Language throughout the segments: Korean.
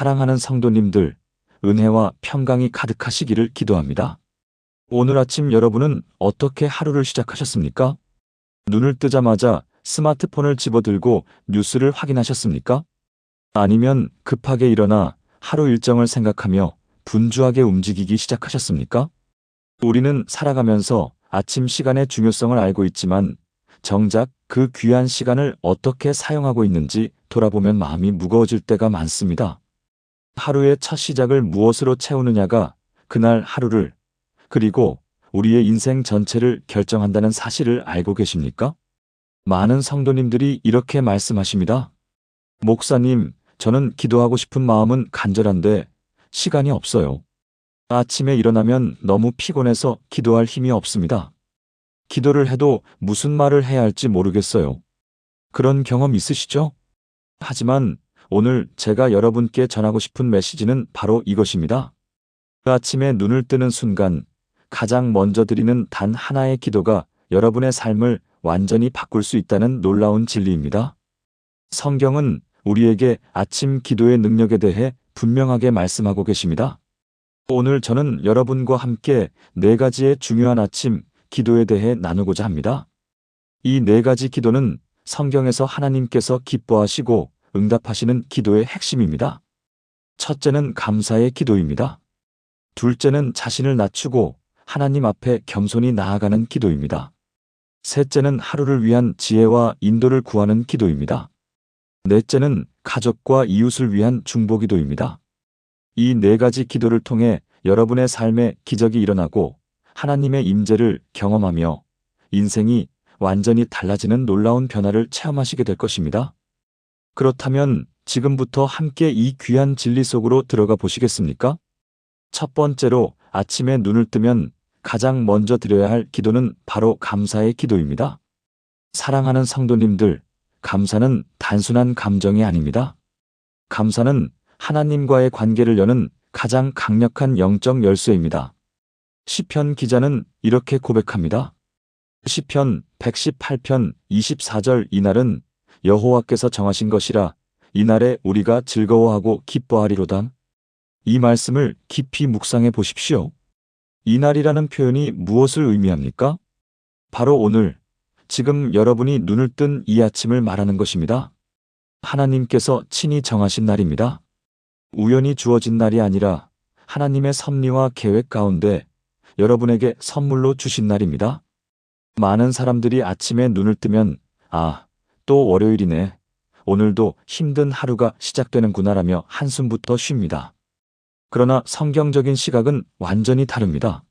사랑하는 성도님들, 은혜와 평강이 가득하시기를 기도합니다. 오늘 아침 여러분은 어떻게 하루를 시작하셨습니까? 눈을 뜨자마자 스마트폰을 집어들고 뉴스를 확인하셨습니까? 아니면 급하게 일어나 하루 일정을 생각하며 분주하게 움직이기 시작하셨습니까? 우리는 살아가면서 아침 시간의 중요성을 알고 있지만 정작 그 귀한 시간을 어떻게 사용하고 있는지 돌아보면 마음이 무거워질 때가 많습니다. 하루의 첫 시작을 무엇으로 채우느냐가 그날 하루를, 그리고 우리의 인생 전체를 결정한다는 사실을 알고 계십니까? 많은 성도님들이 이렇게 말씀하십니다. 목사님, 저는 기도하고 싶은 마음은 간절한데 시간이 없어요. 아침에 일어나면 너무 피곤해서 기도할 힘이 없습니다. 기도를 해도 무슨 말을 해야 할지 모르겠어요. 그런 경험 있으시죠? 하지만 오늘 제가 여러분께 전하고 싶은 메시지는 바로 이것입니다. 아침에 눈을 뜨는 순간 가장 먼저 드리는 단 하나의 기도가 여러분의 삶을 완전히 바꿀 수 있다는 놀라운 진리입니다. 성경은 우리에게 아침 기도의 능력에 대해 분명하게 말씀하고 계십니다. 오늘 저는 여러분과 함께 4가지의 중요한 아침 기도에 대해 나누고자 합니다. 이 4가지 기도는 성경에서 하나님께서 기뻐하시고 응답하시는 기도의 핵심입니다. 첫째는 감사의 기도입니다. 둘째는 자신을 낮추고 하나님 앞에 겸손히 나아가는 기도입니다. 셋째는 하루를 위한 지혜와 인도를 구하는 기도입니다. 넷째는 가족과 이웃을 위한 중보기도입니다. 이 4가지 기도를 통해 여러분의 삶에 기적이 일어나고 하나님의 임재를 경험하며 인생이 완전히 달라지는 놀라운 변화를 체험하시게 될 것입니다. 그렇다면 지금부터 함께 이 귀한 진리 속으로 들어가 보시겠습니까? 첫 번째로 아침에 눈을 뜨면 가장 먼저 드려야 할 기도는 바로 감사의 기도입니다. 사랑하는 성도님들, 감사는 단순한 감정이 아닙니다. 감사는 하나님과의 관계를 여는 가장 강력한 영적 열쇠입니다. 시편 기자는 이렇게 고백합니다. 시편 118편 24절 이날은 여호와께서 정하신 것이라 이날에 우리가 즐거워하고 기뻐하리로다. 이 말씀을 깊이 묵상해 보십시오. 이날이라는 표현이 무엇을 의미합니까? 바로 오늘, 지금 여러분이 눈을 뜬 이 아침을 말하는 것입니다. 하나님께서 친히 정하신 날입니다. 우연히 주어진 날이 아니라 하나님의 섭리와 계획 가운데 여러분에게 선물로 주신 날입니다. 많은 사람들이 아침에 눈을 뜨면 또 월요일이네. 오늘도 힘든 하루가 시작되는구나라며 한숨부터 쉽니다. 그러나 성경적인 시각은 완전히 다릅니다.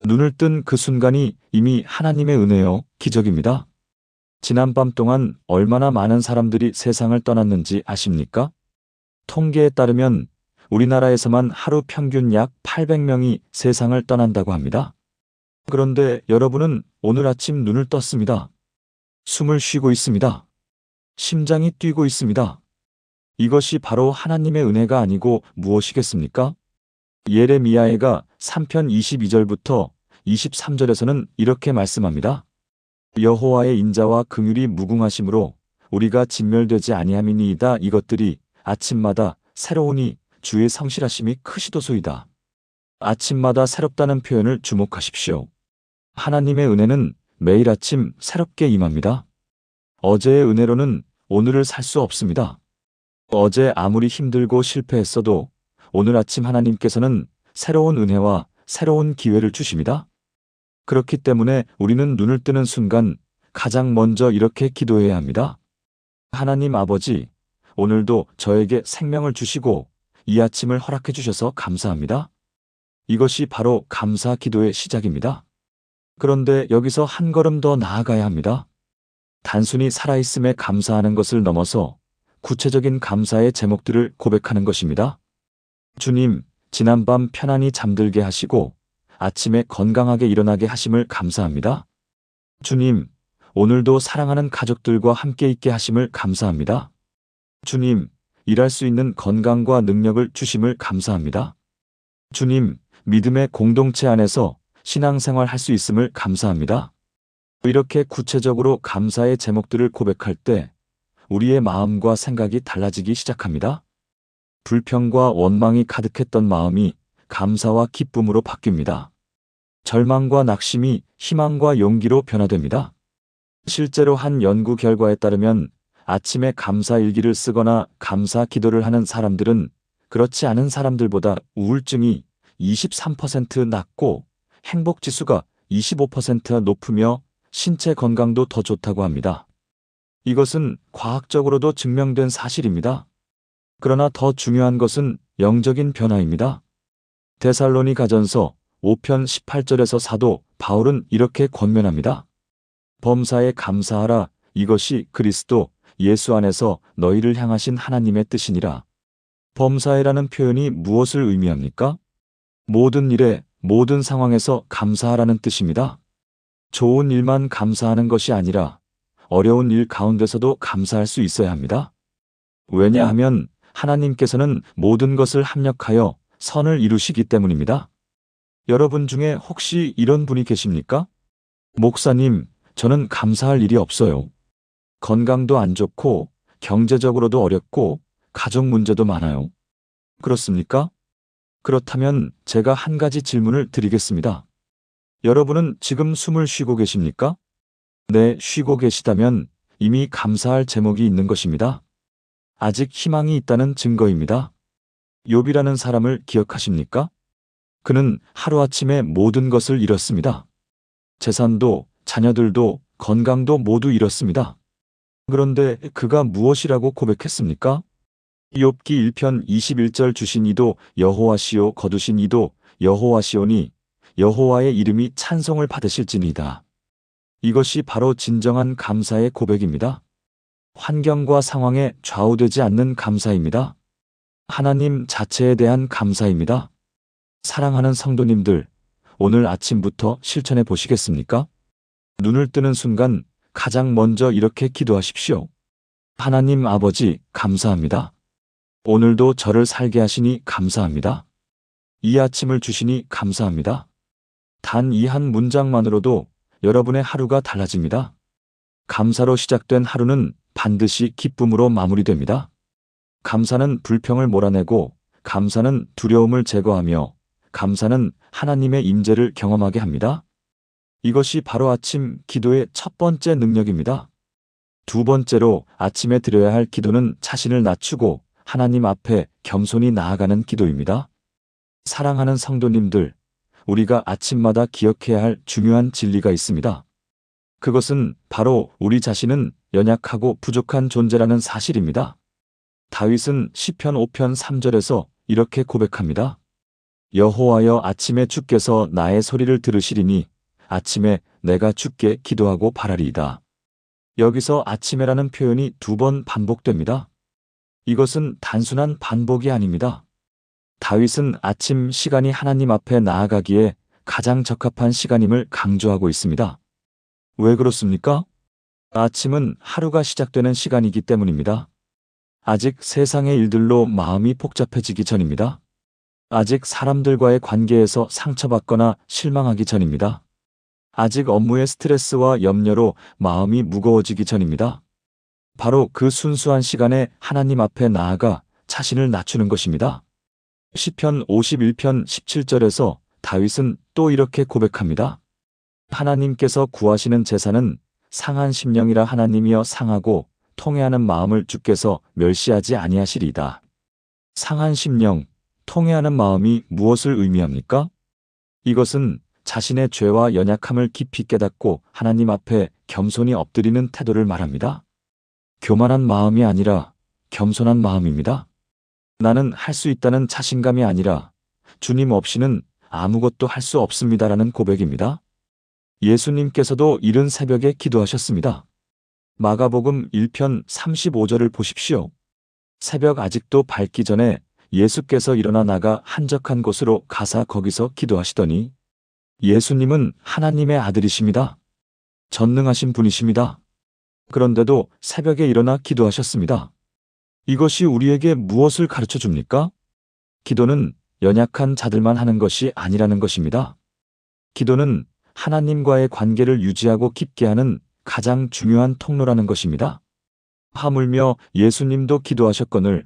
눈을 뜬 그 순간이 이미 하나님의 은혜요, 기적입니다. 지난밤 동안 얼마나 많은 사람들이 세상을 떠났는지 아십니까? 통계에 따르면 우리나라에서만 하루 평균 약 800명이 세상을 떠난다고 합니다. 그런데 여러분은 오늘 아침 눈을 떴습니다. 숨을 쉬고 있습니다. 심장이 뛰고 있습니다. 이것이 바로 하나님의 은혜가 아니고 무엇이겠습니까? 예레미야가 3편 22절부터 23절에서는 이렇게 말씀합니다. 여호와의 인자와 긍휼이 무궁하심으로 우리가 진멸되지 아니함이니이다. 이것들이 아침마다 새로우니 주의 성실하심이 크시도소이다. 아침마다 새롭다는 표현을 주목하십시오. 하나님의 은혜는 매일 아침 새롭게 임합니다. 어제의 은혜로는 오늘을 살 수 없습니다. 어제 아무리 힘들고 실패했어도 오늘 아침 하나님께서는 새로운 은혜와 새로운 기회를 주십니다. 그렇기 때문에 우리는 눈을 뜨는 순간 가장 먼저 이렇게 기도해야 합니다. 하나님 아버지, 오늘도 저에게 생명을 주시고 이 아침을 허락해 주셔서 감사합니다. 이것이 바로 감사 기도의 시작입니다. 그런데 여기서 한 걸음 더 나아가야 합니다. 단순히 살아있음에 감사하는 것을 넘어서 구체적인 감사의 제목들을 고백하는 것입니다. 주님, 지난밤 편안히 잠들게 하시고 아침에 건강하게 일어나게 하심을 감사합니다. 주님, 오늘도 사랑하는 가족들과 함께 있게 하심을 감사합니다. 주님, 일할 수 있는 건강과 능력을 주심을 감사합니다. 주님, 믿음의 공동체 안에서 신앙생활 할 수 있음을 감사합니다. 이렇게 구체적으로 감사의 제목들을 고백할 때 우리의 마음과 생각이 달라지기 시작합니다. 불평과 원망이 가득했던 마음이 감사와 기쁨으로 바뀝니다. 절망과 낙심이 희망과 용기로 변화됩니다. 실제로 한 연구 결과에 따르면 아침에 감사 일기를 쓰거나 감사 기도를 하는 사람들은 그렇지 않은 사람들보다 우울증이 23% 낮고 행복 지수가 25% 높으며 신체 건강도 더 좋다고 합니다. 이것은 과학적으로도 증명된 사실입니다. 그러나 더 중요한 것은 영적인 변화입니다. 데살로니가전서 5편 18절에서 사도 바울은 이렇게 권면합니다. 범사에 감사하라. 이것이 그리스도 예수 안에서 너희를 향하신 하나님의 뜻이니라. 범사에라는 표현이 무엇을 의미합니까? 모든 일에, 모든 상황에서 감사하라는 뜻입니다. 좋은 일만 감사하는 것이 아니라 어려운 일 가운데서도 감사할 수 있어야 합니다. 왜냐하면 하나님께서는 모든 것을 합력하여 선을 이루시기 때문입니다. 여러분 중에 혹시 이런 분이 계십니까? 목사님, 저는 감사할 일이 없어요. 건강도 안 좋고 경제적으로도 어렵고 가족 문제도 많아요. 그렇습니까? 그렇다면 제가 한 가지 질문을 드리겠습니다. 여러분은 지금 숨을 쉬고 계십니까? 네, 쉬고 계시다면 이미 감사할 제목이 있는 것입니다. 아직 희망이 있다는 증거입니다. 욥이라는 사람을 기억하십니까? 그는 하루아침에 모든 것을 잃었습니다. 재산도, 자녀들도, 건강도 모두 잃었습니다. 그런데 그가 무엇이라고 고백했습니까? 욥기 1편 21절 주신 이도 여호와시오 거두신 이도 여호와시오니 여호와의 이름이 찬송을 받으실지니이다. 이것이 바로 진정한 감사의 고백입니다. 환경과 상황에 좌우되지 않는 감사입니다. 하나님 자체에 대한 감사입니다. 사랑하는 성도님들, 오늘 아침부터 실천해 보시겠습니까? 눈을 뜨는 순간 가장 먼저 이렇게 기도하십시오. 하나님 아버지, 감사합니다. 오늘도 저를 살게 하시니 감사합니다. 이 아침을 주시니 감사합니다. 단 이 한 문장만으로도 여러분의 하루가 달라집니다. 감사로 시작된 하루는 반드시 기쁨으로 마무리됩니다. 감사는 불평을 몰아내고, 감사는 두려움을 제거하며, 감사는 하나님의 임재를 경험하게 합니다. 이것이 바로 아침 기도의 첫 번째 능력입니다. 두 번째로 아침에 드려야 할 기도는 자신을 낮추고 하나님 앞에 겸손히 나아가는 기도입니다. 사랑하는 성도님들, 우리가 아침마다 기억해야 할 중요한 진리가 있습니다. 그것은 바로 우리 자신은 연약하고 부족한 존재라는 사실입니다. 다윗은 시편 5편 3절에서 이렇게 고백합니다. 여호와여, 아침에 주께서 나의 소리를 들으시리니 아침에 내가 주께 기도하고 바라리이다. 여기서 아침에라는 표현이 2번 반복됩니다. 이것은 단순한 반복이 아닙니다. 다윗은 아침 시간이 하나님 앞에 나아가기에 가장 적합한 시간임을 강조하고 있습니다. 왜 그렇습니까? 아침은 하루가 시작되는 시간이기 때문입니다. 아직 세상의 일들로 마음이 복잡해지기 전입니다. 아직 사람들과의 관계에서 상처받거나 실망하기 전입니다. 아직 업무의 스트레스와 염려로 마음이 무거워지기 전입니다. 바로 그 순수한 시간에 하나님 앞에 나아가 자신을 낮추는 것입니다. 시편 51편 17절에서 다윗은 또 이렇게 고백합니다. 하나님께서 구하시는 제사는 상한 심령이라. 하나님이여, 상하고 통회하는 마음을 주께서 멸시하지 아니하시리이다. 상한 심령, 통회하는 마음이 무엇을 의미합니까? 이것은 자신의 죄와 연약함을 깊이 깨닫고 하나님 앞에 겸손히 엎드리는 태도를 말합니다. 교만한 마음이 아니라 겸손한 마음입니다. 나는 할 수 있다는 자신감이 아니라 주님 없이는 아무것도 할 수 없습니다라는 고백입니다. 예수님께서도 이른 새벽에 기도하셨습니다. 마가복음 1편 35절을 보십시오. 새벽 아직도 밝기 전에 예수께서 일어나 나가 한적한 곳으로 가사 거기서 기도하시더니, 예수님은 하나님의 아들이십니다. 전능하신 분이십니다. 그런데도 새벽에 일어나 기도하셨습니다. 이것이 우리에게 무엇을 가르쳐 줍니까? 기도는 연약한 자들만 하는 것이 아니라는 것입니다. 기도는 하나님과의 관계를 유지하고 깊게 하는 가장 중요한 통로라는 것입니다. 하물며 예수님도 기도하셨거늘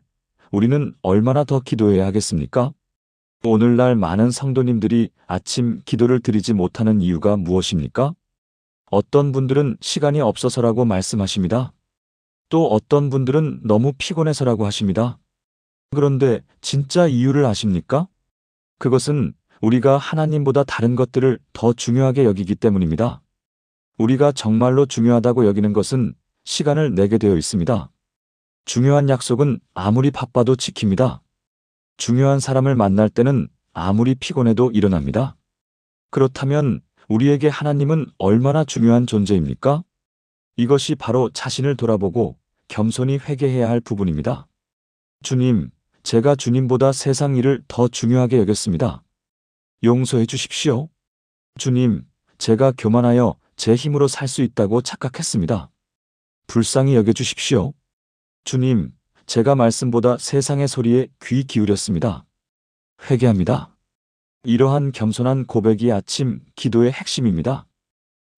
우리는 얼마나 더 기도해야 하겠습니까? 오늘날 많은 성도님들이 아침 기도를 드리지 못하는 이유가 무엇입니까? 어떤 분들은 시간이 없어서라고 말씀하십니다. 또 어떤 분들은 너무 피곤해서라고 하십니다. 그런데 진짜 이유를 아십니까? 그것은 우리가 하나님보다 다른 것들을 더 중요하게 여기기 때문입니다. 우리가 정말로 중요하다고 여기는 것은 시간을 내게 되어 있습니다. 중요한 약속은 아무리 바빠도 지킵니다. 중요한 사람을 만날 때는 아무리 피곤해도 일어납니다. 그렇다면 우리에게 하나님은 얼마나 중요한 존재입니까? 이것이 바로 자신을 돌아보고 겸손히 회개해야 할 부분입니다. 주님, 제가 주님보다 세상 일을 더 중요하게 여겼습니다. 용서해 주십시오. 주님, 제가 교만하여 제 힘으로 살 수 있다고 착각했습니다. 불쌍히 여겨 주십시오. 주님, 제가 말씀보다 세상의 소리에 귀 기울였습니다. 회개합니다. 이러한 겸손한 고백이 아침 기도의 핵심입니다.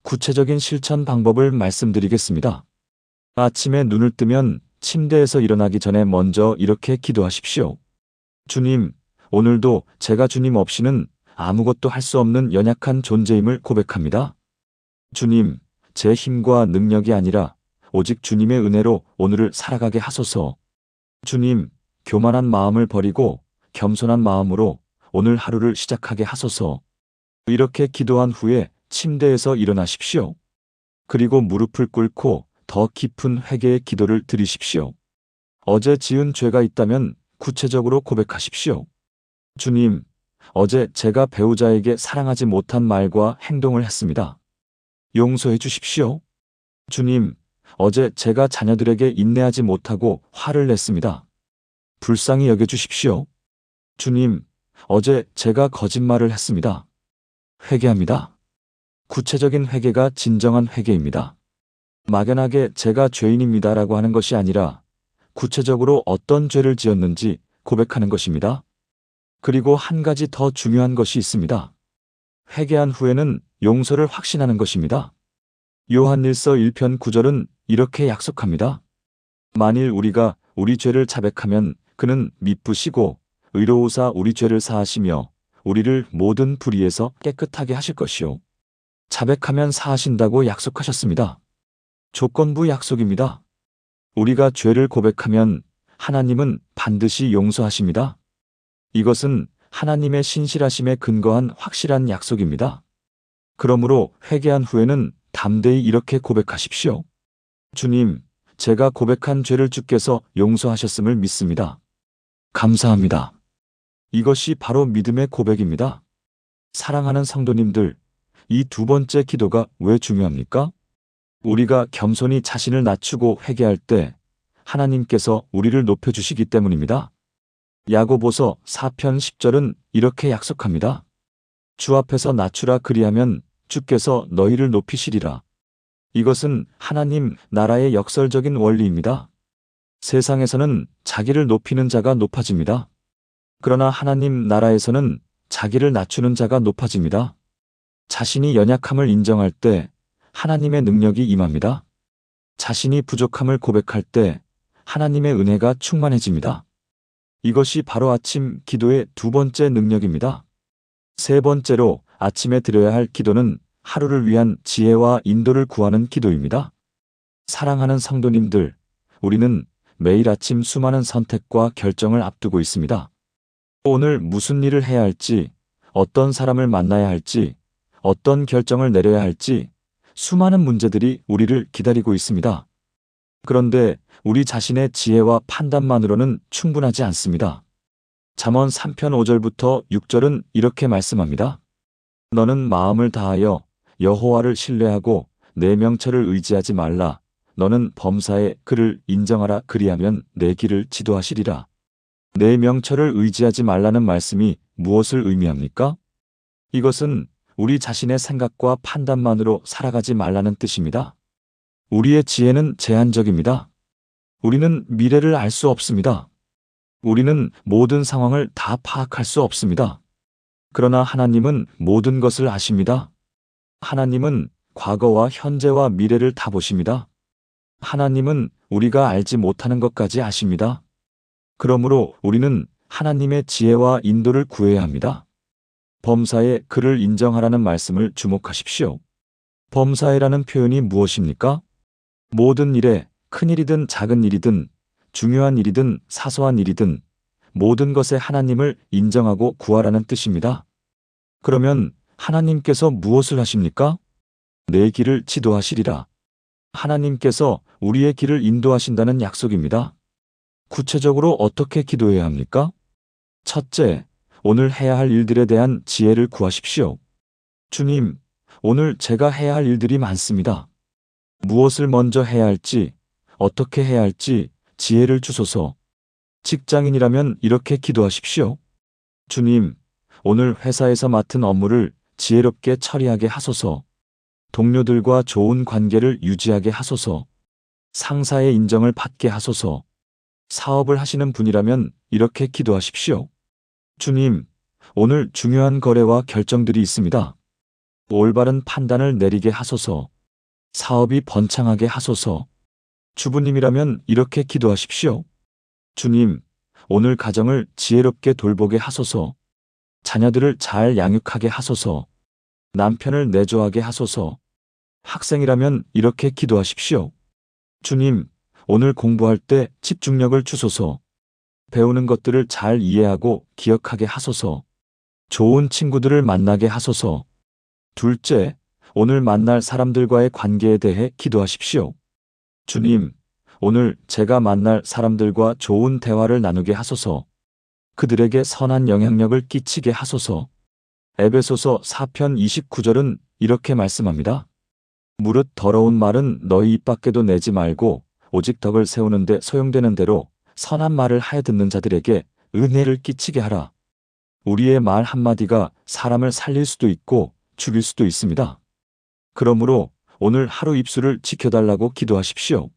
구체적인 실천 방법을 말씀드리겠습니다. 아침에 눈을 뜨면 침대에서 일어나기 전에 먼저 이렇게 기도하십시오. 주님, 오늘도 제가 주님 없이는 아무것도 할 수 없는 연약한 존재임을 고백합니다. 주님, 제 힘과 능력이 아니라 오직 주님의 은혜로 오늘을 살아가게 하소서. 주님, 교만한 마음을 버리고 겸손한 마음으로 오늘 하루를 시작하게 하소서. 이렇게 기도한 후에 침대에서 일어나십시오. 그리고 무릎을 꿇고 더 깊은 회개의 기도를 드리십시오. 어제 지은 죄가 있다면 구체적으로 고백하십시오. 주님, 어제 제가 배우자에게 사랑하지 못한 말과 행동을 했습니다. 용서해 주십시오. 주님, 어제 제가 자녀들에게 인내하지 못하고 화를 냈습니다. 불쌍히 여겨 주십시오. 주님, 어제 제가 거짓말을 했습니다. 회개합니다. 구체적인 회개가 진정한 회개입니다. 막연하게 제가 죄인입니다라고 하는 것이 아니라 구체적으로 어떤 죄를 지었는지 고백하는 것입니다. 그리고 한 가지 더 중요한 것이 있습니다. 회개한 후에는 용서를 확신하는 것입니다. 요한일서 1편 9절은 이렇게 약속합니다. 만일 우리가 우리 죄를 자백하면 그는 미쁘시고 의로우사 우리 죄를 사하시며 우리를 모든 불의에서 깨끗하게 하실 것이요. 자백하면 사하신다고 약속하셨습니다. 조건부 약속입니다. 우리가 죄를 고백하면 하나님은 반드시 용서하십니다. 이것은 하나님의 신실하심에 근거한 확실한 약속입니다. 그러므로 회개한 후에는 담대히 이렇게 고백하십시오. 주님, 제가 고백한 죄를 주께서 용서하셨음을 믿습니다. 감사합니다. 이것이 바로 믿음의 고백입니다. 사랑하는 성도님들, 이 두 번째 기도가 왜 중요합니까? 우리가 겸손히 자신을 낮추고 회개할 때 하나님께서 우리를 높여주시기 때문입니다. 야고보서 4편 10절은 이렇게 약속합니다. 주 앞에서 낮추라 그리하면 주께서 너희를 높이시리라. 이것은 하나님 나라의 역설적인 원리입니다. 세상에서는 자기를 높이는 자가 높아집니다. 그러나 하나님 나라에서는 자기를 낮추는 자가 높아집니다. 자신이 연약함을 인정할 때 하나님의 능력이 임합니다. 자신이 부족함을 고백할 때 하나님의 은혜가 충만해집니다. 이것이 바로 아침 기도의 두 번째 능력입니다. 세 번째로 아침에 드려야 할 기도는 하루를 위한 지혜와 인도를 구하는 기도입니다. 사랑하는 성도님들, 우리는 매일 아침 수많은 선택과 결정을 앞두고 있습니다. 오늘 무슨 일을 해야 할지, 어떤 사람을 만나야 할지, 어떤 결정을 내려야 할지 수많은 문제들이 우리를 기다리고 있습니다. 그런데 우리 자신의 지혜와 판단만으로는 충분하지 않습니다. 잠언 3편 5절부터 6절은 이렇게 말씀합니다. 너는 마음을 다하여 여호와를 신뢰하고 내 명철을 의지하지 말라. 너는 범사에 그를 인정하라. 그리하면 내 길을 지도하시리라. 내 명철을 의지하지 말라는 말씀이 무엇을 의미합니까? 이것은 우리 자신의 생각과 판단만으로 살아가지 말라는 뜻입니다. 우리의 지혜는 제한적입니다. 우리는 미래를 알 수 없습니다. 우리는 모든 상황을 다 파악할 수 없습니다. 그러나 하나님은 모든 것을 아십니다. 하나님은 과거와 현재와 미래를 다 보십니다. 하나님은 우리가 알지 못하는 것까지 아십니다. 그러므로 우리는 하나님의 지혜와 인도를 구해야 합니다. 범사에 그를 인정하라는 말씀을 주목하십시오. 범사에라는 표현이 무엇입니까? 모든 일에 큰 일이든 작은 일이든 중요한 일이든 사소한 일이든 모든 것에 하나님을 인정하고 구하라는 뜻입니다. 그러면 하나님께서 무엇을 하십니까? 내 길을 지도하시리라. 하나님께서 우리의 길을 인도하신다는 약속입니다. 구체적으로 어떻게 기도해야 합니까? 첫째, 오늘 해야 할 일들에 대한 지혜를 구하십시오. 주님, 오늘 제가 해야 할 일들이 많습니다. 무엇을 먼저 해야 할지, 어떻게 해야 할지 지혜를 주소서. 직장인이라면 이렇게 기도하십시오. 주님, 오늘 회사에서 맡은 업무를 지혜롭게 처리하게 하소서. 동료들과 좋은 관계를 유지하게 하소서. 상사의 인정을 받게 하소서. 사업을 하시는 분이라면 이렇게 기도하십시오. 주님, 오늘 중요한 거래와 결정들이 있습니다. 올바른 판단을 내리게 하소서. 사업이 번창하게 하소서. 주부님이라면 이렇게 기도하십시오. 주님, 오늘 가정을 지혜롭게 돌보게 하소서. 자녀들을 잘 양육하게 하소서. 남편을 내조하게 하소서. 학생이라면 이렇게 기도하십시오. 주님, 오늘 공부할 때 집중력을 주소서. 배우는 것들을 잘 이해하고 기억하게 하소서. 좋은 친구들을 만나게 하소서. 둘째, 오늘 만날 사람들과의 관계에 대해 기도하십시오. 주님, 오늘 제가 만날 사람들과 좋은 대화를 나누게 하소서. 그들에게 선한 영향력을 끼치게 하소서. 에베소서 4편 29절은 이렇게 말씀합니다. 무릇 더러운 말은 너희 입 밖에도 내지 말고 오직 덕을 세우는데 소용되는 대로 선한 말을 하여 듣는 자들에게 은혜를 끼치게 하라. 우리의 말 한마디가 사람을 살릴 수도 있고 죽일 수도 있습니다. 그러므로 오늘 하루 입술을 지켜달라고 기도하십시오.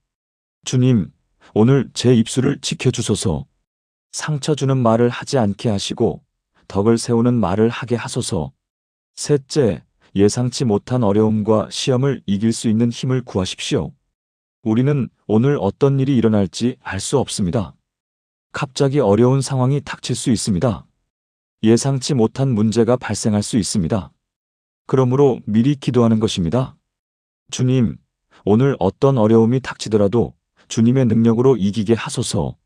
주님, 오늘 제 입술을 지켜주소서. 상처 주는 말을 하지 않게 하시고 덕을 세우는 말을 하게 하소서. 셋째, 예상치 못한 어려움과 시험을 이길 수 있는 힘을 구하십시오. 우리는 오늘 어떤 일이 일어날지 알 수 없습니다. 갑자기 어려운 상황이 닥칠 수 있습니다. 예상치 못한 문제가 발생할 수 있습니다. 그러므로 미리 기도하는 것입니다. 주님, 오늘 어떤 어려움이 닥치더라도 주님의 능력으로 이기게 하소서.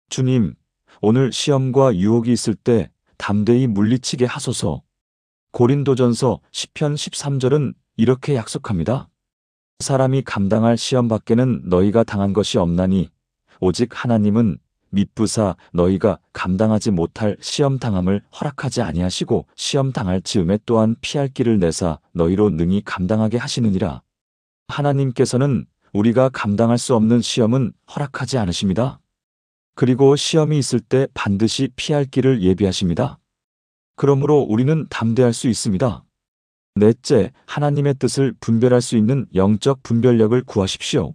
주님, 오늘 시험과 유혹이 있을 때 담대히 물리치게 하소서. 고린도전서 10편 13절은 이렇게 약속합니다. 사람이 감당할 시험 밖에는 너희가 당한 것이 없나니 오직 하나님은 미쁘사 너희가 감당하지 못할 시험 당함을 허락하지 아니하시고 시험 당할 즈음에 또한 피할 길을 내사 너희로 능히 감당하게 하시느니라. 하나님께서는 우리가 감당할 수 없는 시험은 허락하지 않으십니다. 그리고 시험이 있을 때 반드시 피할 길을 예비하십니다. 그러므로 우리는 담대할 수 있습니다. 넷째, 하나님의 뜻을 분별할 수 있는 영적 분별력을 구하십시오.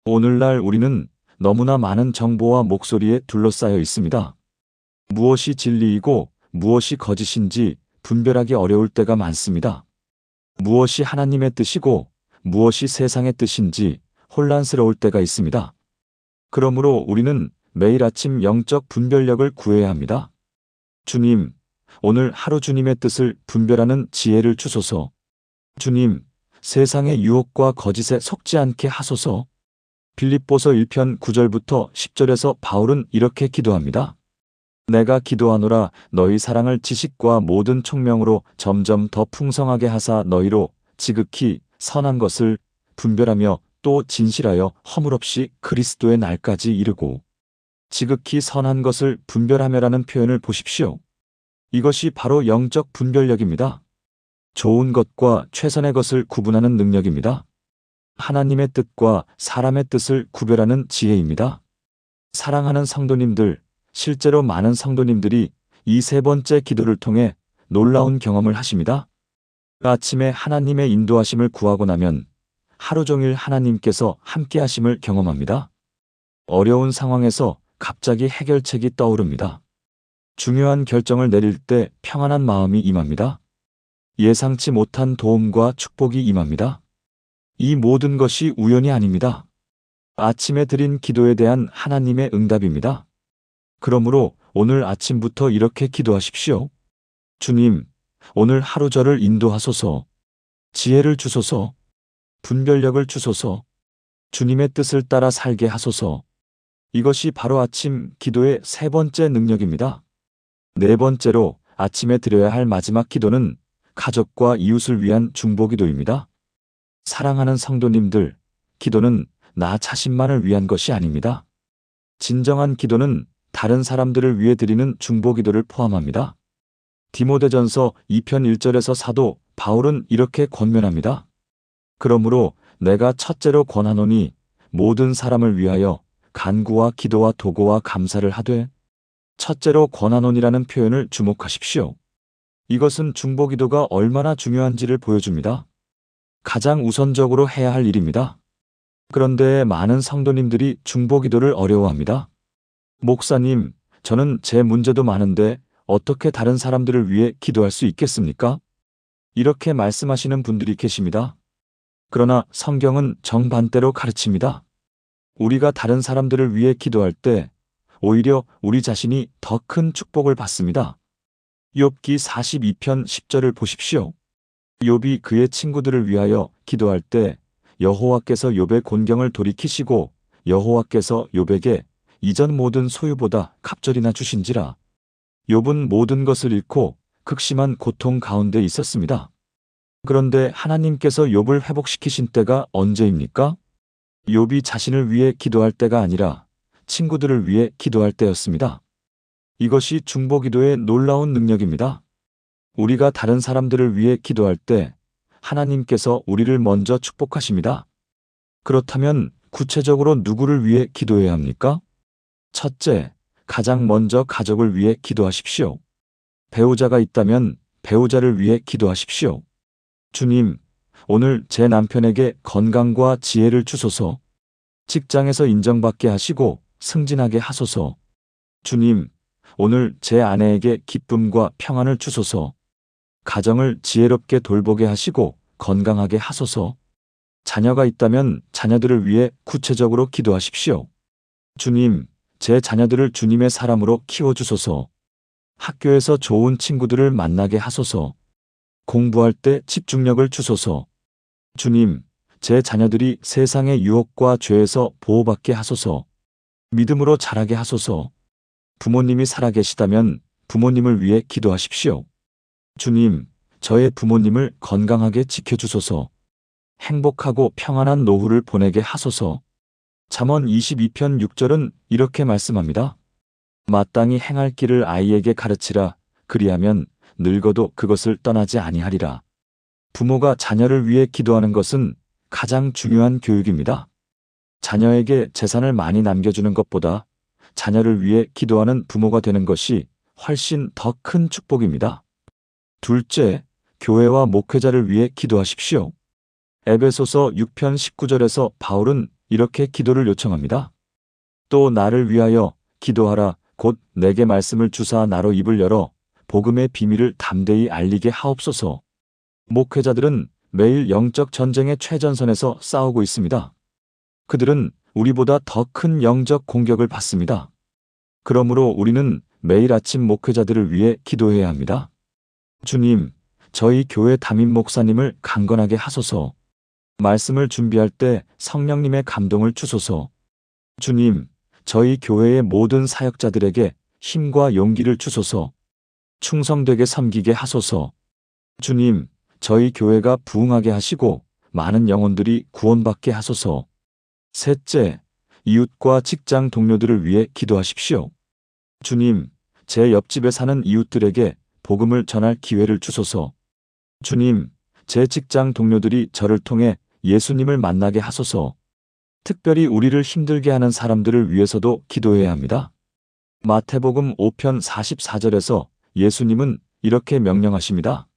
오늘날 우리는 너무나 많은 정보와 목소리에 둘러싸여 있습니다. 무엇이 진리이고 무엇이 거짓인지 분별하기 어려울 때가 많습니다. 무엇이 하나님의 뜻이고 무엇이 세상의 뜻인지 혼란스러울 때가 있습니다. 그러므로 우리는 매일 아침 영적 분별력을 구해야 합니다. 주님, 오늘 하루 주님의 뜻을 분별하는 지혜를 주소서. 주님, 세상의 유혹과 거짓에 속지 않게 하소서. 빌립보서 1편 9절부터 10절에서 바울은 이렇게 기도합니다. 내가 기도하노라 너희 사랑을 지식과 모든 총명으로 점점 더 풍성하게 하사 너희로 지극히 선한 것을 분별하며 또 진실하여 허물없이 그리스도의 날까지 이르고. 지극히 선한 것을 분별하며라는 표현을 보십시오. 이것이 바로 영적 분별력입니다. 좋은 것과 최선의 것을 구분하는 능력입니다. 하나님의 뜻과 사람의 뜻을 구별하는 지혜입니다. 사랑하는 성도님들, 실제로 많은 성도님들이 이 세 번째 기도를 통해 놀라운 경험을 하십니다. 아침에 하나님의 인도하심을 구하고 나면 하루 종일 하나님께서 함께 하심을 경험합니다. 어려운 상황에서 갑자기 해결책이 떠오릅니다. 중요한 결정을 내릴 때 평안한 마음이 임합니다. 예상치 못한 도움과 축복이 임합니다. 이 모든 것이 우연이 아닙니다. 아침에 드린 기도에 대한 하나님의 응답입니다. 그러므로 오늘 아침부터 이렇게 기도하십시오. 주님, 오늘 하루 저를 인도하소서. 지혜를 주소서. 분별력을 주소서. 주님의 뜻을 따라 살게 하소서. 이것이 바로 아침 기도의 세 번째 능력입니다. 네 번째로 아침에 드려야 할 마지막 기도는 가족과 이웃을 위한 중보기도입니다. 사랑하는 성도님들, 기도는 나 자신만을 위한 것이 아닙니다. 진정한 기도는 다른 사람들을 위해 드리는 중보기도를 포함합니다. 디모데전서 2편 1절에서 사도 바울은 이렇게 권면합니다. 그러므로 내가 첫째로 권하노니 모든 사람을 위하여 간구와 기도와 도고와 감사를 하되, 첫째로 권하노니라는 표현을 주목하십시오. 이것은 중보기도가 얼마나 중요한지를 보여줍니다. 가장 우선적으로 해야 할 일입니다. 그런데 많은 성도님들이 중보기도를 어려워합니다. 목사님, 저는 제 문제도 많은데 어떻게 다른 사람들을 위해 기도할 수 있겠습니까? 이렇게 말씀하시는 분들이 계십니다. 그러나 성경은 정반대로 가르칩니다. 우리가 다른 사람들을 위해 기도할 때 오히려 우리 자신이 더 큰 축복을 받습니다. 욥기 42편 10절을 보십시오. 욥이 그의 친구들을 위하여 기도할 때 여호와께서 욥의 곤경을 돌이키시고 여호와께서 욥에게 이전 모든 소유보다 갑절이나 주신지라. 욥은 모든 것을 잃고 극심한 고통 가운데 있었습니다. 그런데 하나님께서 욥을 회복시키신 때가 언제입니까? 욥이 자신을 위해 기도할 때가 아니라 친구들을 위해 기도할 때였습니다. 이것이 중보기도의 놀라운 능력입니다. 우리가 다른 사람들을 위해 기도할 때 하나님께서 우리를 먼저 축복하십니다. 그렇다면 구체적으로 누구를 위해 기도해야 합니까? 첫째, 가장 먼저 가족을 위해 기도하십시오. 배우자가 있다면 배우자를 위해 기도하십시오. 주님, 오늘 제 남편에게 건강과 지혜를 주소서. 직장에서 인정받게 하시고 승진하게 하소서. 주님, 오늘 제 아내에게 기쁨과 평안을 주소서. 가정을 지혜롭게 돌보게 하시고 건강하게 하소서. 자녀가 있다면 자녀들을 위해 구체적으로 기도하십시오. 주님, 제 자녀들을 주님의 사람으로 키워주소서. 학교에서 좋은 친구들을 만나게 하소서. 공부할 때 집중력을 주소서. 주님, 제 자녀들이 세상의 유혹과 죄에서 보호받게 하소서. 믿음으로 자라게 하소서. 부모님이 살아계시다면 부모님을 위해 기도하십시오. 주님, 저의 부모님을 건강하게 지켜주소서. 행복하고 평안한 노후를 보내게 하소서. 잠언 22편 6절은 이렇게 말씀합니다. 마땅히 행할 길을 아이에게 가르치라. 그리하면 늙어도 그것을 떠나지 아니하리라. 부모가 자녀를 위해 기도하는 것은 가장 중요한 교육입니다. 자녀에게 재산을 많이 남겨주는 것보다 자녀를 위해 기도하는 부모가 되는 것이 훨씬 더 큰 축복입니다. 둘째, 교회와 목회자를 위해 기도하십시오. 에베소서 6편 19절에서 바울은 이렇게 기도를 요청합니다. 또 나를 위하여 기도하라. 곧 내게 말씀을 주사 나로 입을 열어 복음의 비밀을 담대히 알리게 하옵소서. 목회자들은 매일 영적 전쟁의 최전선에서 싸우고 있습니다. 그들은 우리보다 더 큰 영적 공격을 받습니다. 그러므로 우리는 매일 아침 목회자들을 위해 기도해야 합니다. 주님, 저희 교회 담임 목사님을 강건하게 하소서. 말씀을 준비할 때 성령님의 감동을 주소서. 주님, 저희 교회의 모든 사역자들에게 힘과 용기를 주소서. 충성되게 섬기게 하소서. 주님, 저희 교회가 부흥하게 하시고 많은 영혼들이 구원받게 하소서. 셋째, 이웃과 직장 동료들을 위해 기도하십시오. 주님, 제 옆집에 사는 이웃들에게 복음을 전할 기회를 주소서. 주님, 제 직장 동료들이 저를 통해 예수님을 만나게 하소서. 특별히 우리를 힘들게 하는 사람들을 위해서도 기도해야 합니다. 마태복음 5편 44절에서 예수님은 이렇게 명령하십니다.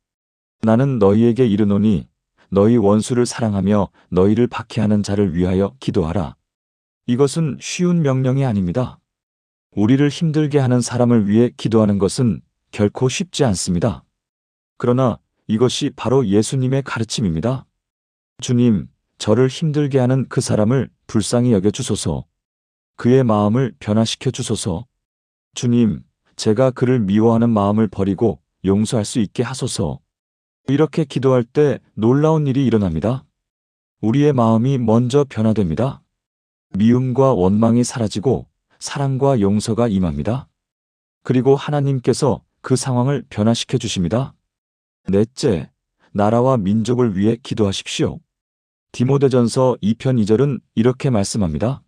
나는 너희에게 이르노니 너희 원수를 사랑하며 너희를 박해하는 자를 위하여 기도하라. 이것은 쉬운 명령이 아닙니다. 우리를 힘들게 하는 사람을 위해 기도하는 것은 결코 쉽지 않습니다. 그러나 이것이 바로 예수님의 가르침입니다. 주님, 저를 힘들게 하는 그 사람을 불쌍히 여겨 주소서. 그의 마음을 변화시켜 주소서. 주님, 제가 그를 미워하는 마음을 버리고 용서할 수 있게 하소서. 이렇게 기도할 때 놀라운 일이 일어납니다. 우리의 마음이 먼저 변화됩니다. 미움과 원망이 사라지고 사랑과 용서가 임합니다. 그리고 하나님께서 그 상황을 변화시켜 주십니다. 넷째, 나라와 민족을 위해 기도하십시오. 디모데전서 2편 2절은 이렇게 말씀합니다.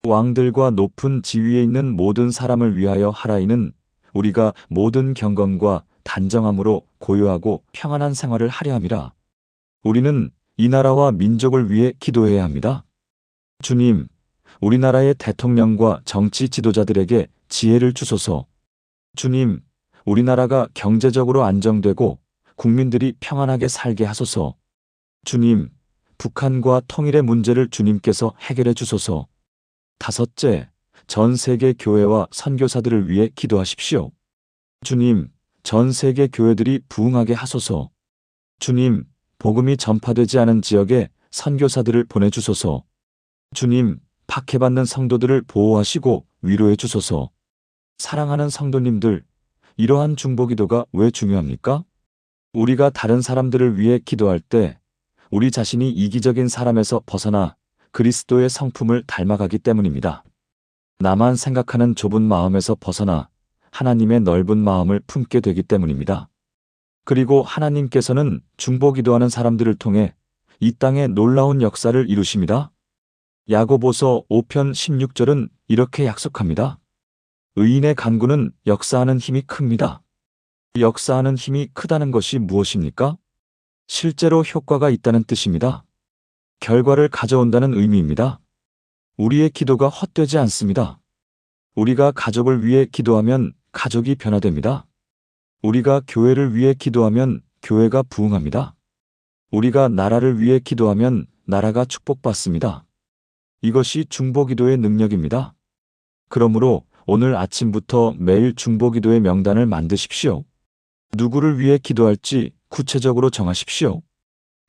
왕들과 높은 지위에 있는 모든 사람을 위하여 하라이는 우리가 모든 경건과 단정함으로 고요하고 평안한 생활을 하려 함이라. 우리는 이 나라와 민족을 위해 기도해야 합니다. 주님, 우리나라의 대통령과 정치 지도자들에게 지혜를 주소서. 주님, 우리나라가 경제적으로 안정되고 국민들이 평안하게 살게 하소서. 주님, 북한과 통일의 문제를 주님께서 해결해 주소서. 다섯째, 전 세계 교회와 선교사들을 위해 기도하십시오. 주님, 전 세계 교회들이 부흥하게 하소서. 주님, 복음이 전파되지 않은 지역에 선교사들을 보내주소서. 주님, 박해받는 성도들을 보호하시고 위로해 주소서. 사랑하는 성도님들, 이러한 중보기도가 왜 중요합니까? 우리가 다른 사람들을 위해 기도할 때 우리 자신이 이기적인 사람에서 벗어나 그리스도의 성품을 닮아가기 때문입니다. 나만 생각하는 좁은 마음에서 벗어나 하나님의 넓은 마음을 품게 되기 때문입니다. 그리고 하나님께서는 중보기도하는 사람들을 통해 이 땅에 놀라운 역사를 이루십니다. 야고보서 5편 16절은 이렇게 약속합니다. 의인의 간구는 역사하는 힘이 큽니다. 역사하는 힘이 크다는 것이 무엇입니까? 실제로 효과가 있다는 뜻입니다. 결과를 가져온다는 의미입니다. 우리의 기도가 헛되지 않습니다. 우리가 가족을 위해 기도하면 가족이 변화됩니다. 우리가 교회를 위해 기도하면 교회가 부흥합니다. 우리가 나라를 위해 기도하면 나라가 축복받습니다. 이것이 중보기도의 능력입니다. 그러므로 오늘 아침부터 매일 중보기도의 명단을 만드십시오. 누구를 위해 기도할지 구체적으로 정하십시오.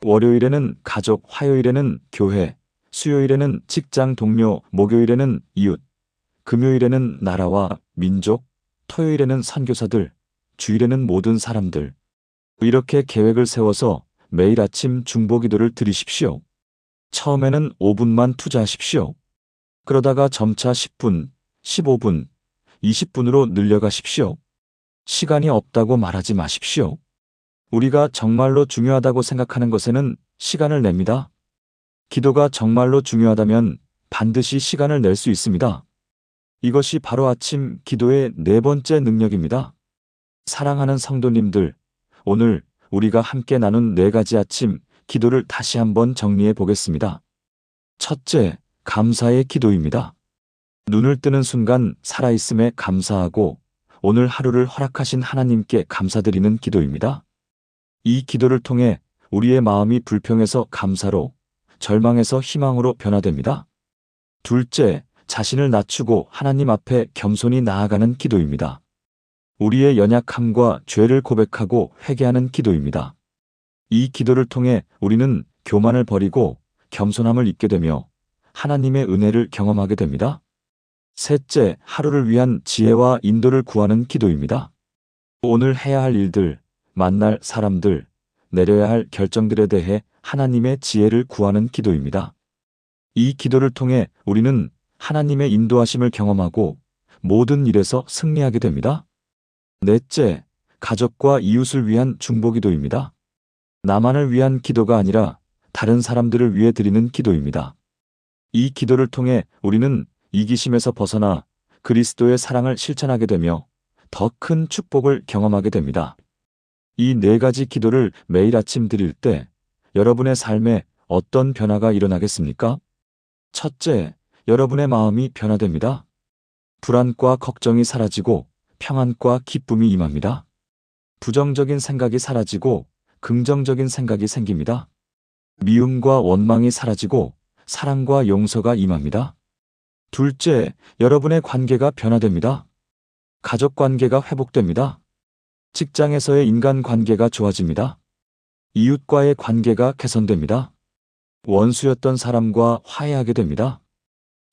월요일에는 가족, 화요일에는 교회, 수요일에는 직장 동료, 목요일에는 이웃, 금요일에는 나라와 민족, 토요일에는 선교사들, 주일에는 모든 사람들. 이렇게 계획을 세워서 매일 아침 중보기도를 드리십시오. 처음에는 5분만 투자하십시오. 그러다가 점차 10분, 15분, 20분으로 늘려가십시오. 시간이 없다고 말하지 마십시오. 우리가 정말로 중요하다고 생각하는 것에는 시간을 냅니다. 기도가 정말로 중요하다면 반드시 시간을 낼 수 있습니다. 이것이 바로 아침 기도의 네 번째 능력입니다. 사랑하는 성도님들, 오늘 우리가 함께 나눈 네 가지 아침 기도를 다시 한번 정리해 보겠습니다. 첫째, 감사의 기도입니다. 눈을 뜨는 순간 살아있음에 감사하고 오늘 하루를 허락하신 하나님께 감사드리는 기도입니다. 이 기도를 통해 우리의 마음이 불평해서 감사로, 절망에서 희망으로 변화됩니다. 둘째, 자신을 낮추고 하나님 앞에 겸손히 나아가는 기도입니다. 우리의 연약함과 죄를 고백하고 회개하는 기도입니다. 이 기도를 통해 우리는 교만을 버리고 겸손함을 잊게 되며 하나님의 은혜를 경험하게 됩니다. 셋째, 하루를 위한 지혜와 인도를 구하는 기도입니다. 오늘 해야 할 일들, 만날 사람들, 내려야 할 결정들에 대해 하나님의 지혜를 구하는 기도입니다. 이 기도를 통해 우리는 하나님의 인도하심을 경험하고 모든 일에서 승리하게 됩니다. 넷째, 가족과 이웃을 위한 중보기도입니다. 나만을 위한 기도가 아니라 다른 사람들을 위해 드리는 기도입니다. 이 기도를 통해 우리는 이기심에서 벗어나 그리스도의 사랑을 실천하게 되며 더 큰 축복을 경험하게 됩니다. 이 네 가지 기도를 매일 아침 드릴 때 여러분의 삶에 어떤 변화가 일어나겠습니까? 첫째, 여러분의 마음이 변화됩니다. 불안과 걱정이 사라지고 평안과 기쁨이 임합니다. 부정적인 생각이 사라지고 긍정적인 생각이 생깁니다. 미움과 원망이 사라지고 사랑과 용서가 임합니다. 둘째, 여러분의 관계가 변화됩니다. 가족 관계가 회복됩니다. 직장에서의 인간 관계가 좋아집니다. 이웃과의 관계가 개선됩니다. 원수였던 사람과 화해하게 됩니다.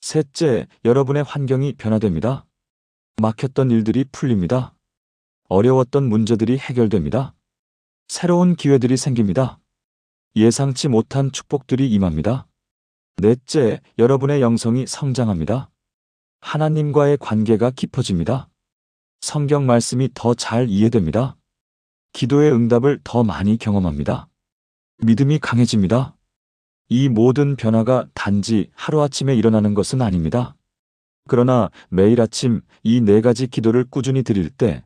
셋째, 여러분의 환경이 변화됩니다. 막혔던 일들이 풀립니다. 어려웠던 문제들이 해결됩니다. 새로운 기회들이 생깁니다. 예상치 못한 축복들이 임합니다. 넷째, 여러분의 영성이 성장합니다. 하나님과의 관계가 깊어집니다. 성경 말씀이 더 잘 이해됩니다. 기도의 응답을 더 많이 경험합니다. 믿음이 강해집니다. 이 모든 변화가 단지 하루아침에 일어나는 것은 아닙니다. 그러나 매일 아침 이 네 가지 기도를 꾸준히 드릴 때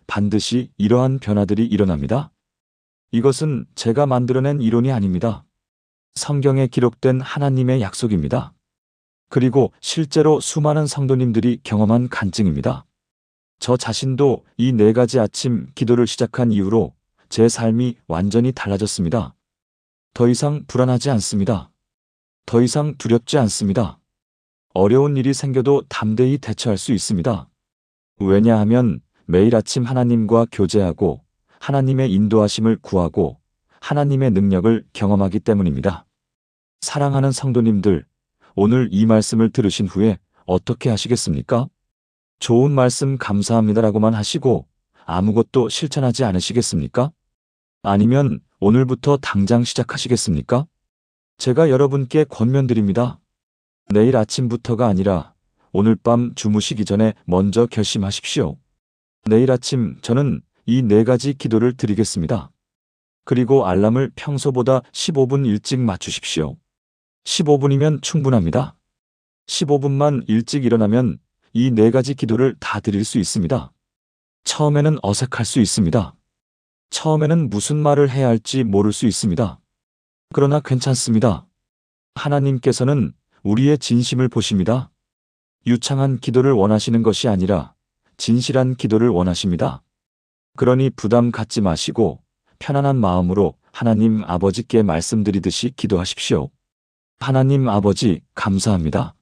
반드시 이러한 변화들이 일어납니다. 이것은 제가 만들어낸 이론이 아닙니다. 성경에 기록된 하나님의 약속입니다. 그리고 실제로 수많은 성도님들이 경험한 간증입니다. 저 자신도 이 네 가지 아침 기도를 시작한 이후로 제 삶이 완전히 달라졌습니다. 더 이상 불안하지 않습니다. 더 이상 두렵지 않습니다. 어려운 일이 생겨도 담대히 대처할 수 있습니다. 왜냐하면 매일 아침 하나님과 교제하고 하나님의 인도하심을 구하고 하나님의 능력을 경험하기 때문입니다. 사랑하는 성도님들, 오늘 이 말씀을 들으신 후에 어떻게 하시겠습니까? 좋은 말씀 감사합니다라고만 하시고 아무것도 실천하지 않으시겠습니까? 아니면 오늘부터 당장 시작하시겠습니까? 제가 여러분께 권면드립니다. 내일 아침부터가 아니라 오늘 밤 주무시기 전에 먼저 결심하십시오. 내일 아침 저는 이 네 가지 기도를 드리겠습니다. 그리고 알람을 평소보다 15분 일찍 맞추십시오. 15분이면 충분합니다. 15분만 일찍 일어나면 이 네 가지 기도를 다 드릴 수 있습니다. 처음에는 어색할 수 있습니다. 처음에는 무슨 말을 해야 할지 모를 수 있습니다. 그러나 괜찮습니다. 하나님께서는 우리의 진심을 보십니다. 유창한 기도를 원하시는 것이 아니라 진실한 기도를 원하십니다. 그러니 부담 갖지 마시고 편안한 마음으로 하나님 아버지께 말씀드리듯이 기도하십시오. 하나님 아버지, 감사합니다.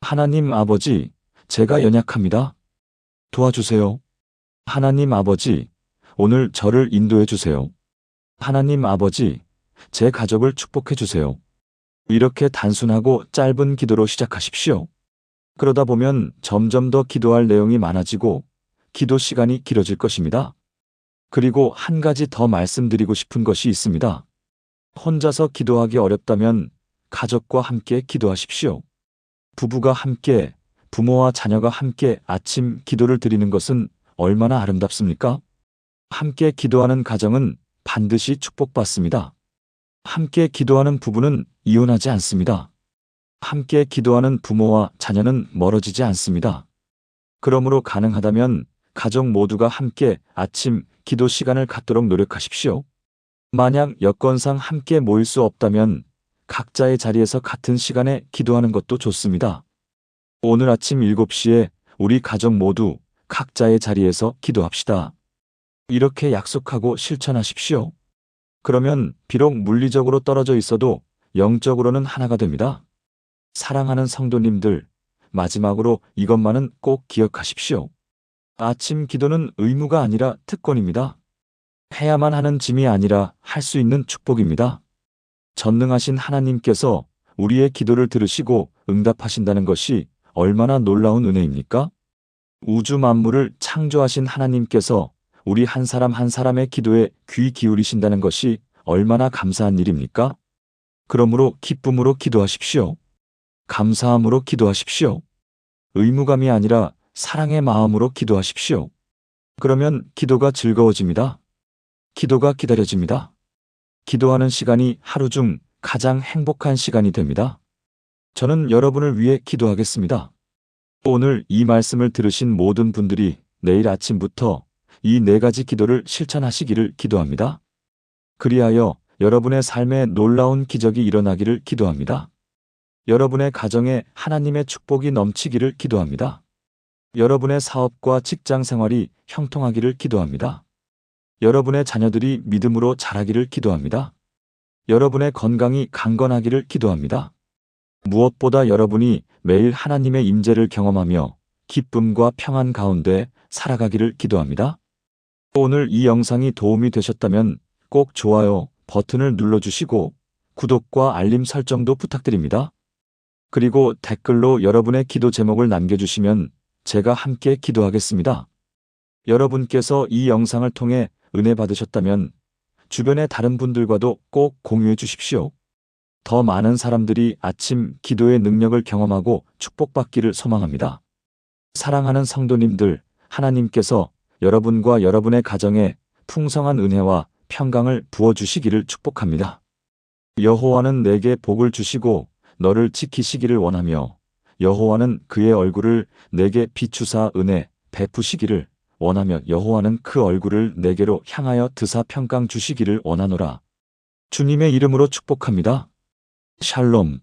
하나님 아버지, 제가 연약합니다. 도와주세요. 하나님 아버지, 오늘 저를 인도해 주세요. 하나님 아버지, 제 가족을 축복해 주세요. 이렇게 단순하고 짧은 기도로 시작하십시오. 그러다 보면 점점 더 기도할 내용이 많아지고 기도 시간이 길어질 것입니다. 그리고 한 가지 더 말씀드리고 싶은 것이 있습니다. 혼자서 기도하기 어렵다면 가족과 함께 기도하십시오. 부부가 함께, 부모와 자녀가 함께 아침 기도를 드리는 것은 얼마나 아름답습니까? 함께 기도하는 가정은 반드시 축복받습니다. 함께 기도하는 부부는 이혼하지 않습니다. 함께 기도하는 부모와 자녀는 멀어지지 않습니다. 그러므로 가능하다면 가족 모두가 함께 아침 기도 시간을 갖도록 노력하십시오. 만약 여건상 함께 모일 수 없다면 각자의 자리에서 같은 시간에 기도하는 것도 좋습니다. 오늘 아침 7시에 우리 가족 모두 각자의 자리에서 기도합시다. 이렇게 약속하고 실천하십시오. 그러면 비록 물리적으로 떨어져 있어도 영적으로는 하나가 됩니다. 사랑하는 성도님들, 마지막으로 이것만은 꼭 기억하십시오. 아침 기도는 의무가 아니라 특권입니다. 해야만 하는 짐이 아니라 할 수 있는 축복입니다. 전능하신 하나님께서 우리의 기도를 들으시고 응답하신다는 것이 얼마나 놀라운 은혜입니까? 우주 만물을 창조하신 하나님께서 우리 한 사람 한 사람의 기도에 귀 기울이신다는 것이 얼마나 감사한 일입니까? 그러므로 기쁨으로 기도하십시오. 감사함으로 기도하십시오. 의무감이 아니라 사랑의 마음으로 기도하십시오. 그러면 기도가 즐거워집니다. 기도가 기다려집니다. 기도하는 시간이 하루 중 가장 행복한 시간이 됩니다. 저는 여러분을 위해 기도하겠습니다. 오늘 이 말씀을 들으신 모든 분들이 내일 아침부터 이 네 가지 기도를 실천하시기를 기도합니다. 그리하여 여러분의 삶에 놀라운 기적이 일어나기를 기도합니다. 여러분의 가정에 하나님의 축복이 넘치기를 기도합니다. 여러분의 사업과 직장 생활이 형통하기를 기도합니다. 여러분의 자녀들이 믿음으로 자라기를 기도합니다. 여러분의 건강이 강건하기를 기도합니다. 무엇보다 여러분이 매일 하나님의 임재를 경험하며 기쁨과 평안 가운데 살아가기를 기도합니다. 오늘 이 영상이 도움이 되셨다면 꼭 좋아요 버튼을 눌러주시고 구독과 알림 설정도 부탁드립니다. 그리고 댓글로 여러분의 기도 제목을 남겨주시면 제가 함께 기도하겠습니다. 여러분께서 이 영상을 통해 은혜 받으셨다면 주변의 다른 분들과도 꼭 공유해 주십시오. 더 많은 사람들이 아침 기도의 능력을 경험하고 축복받기를 소망합니다. 사랑하는 성도님들, 하나님께서 여러분과 여러분의 가정에 풍성한 은혜와 평강을 부어주시기를 축복합니다. 여호와는 내게 복을 주시고 너를 지키시기를 원하며 여호와는 그의 얼굴을 내게 비추사 은혜 베푸시기를 원하며 여호와는 그 얼굴을 내게로 향하여 드사 평강 주시기를 원하노라. 주님의 이름으로 축복합니다. 샬롬.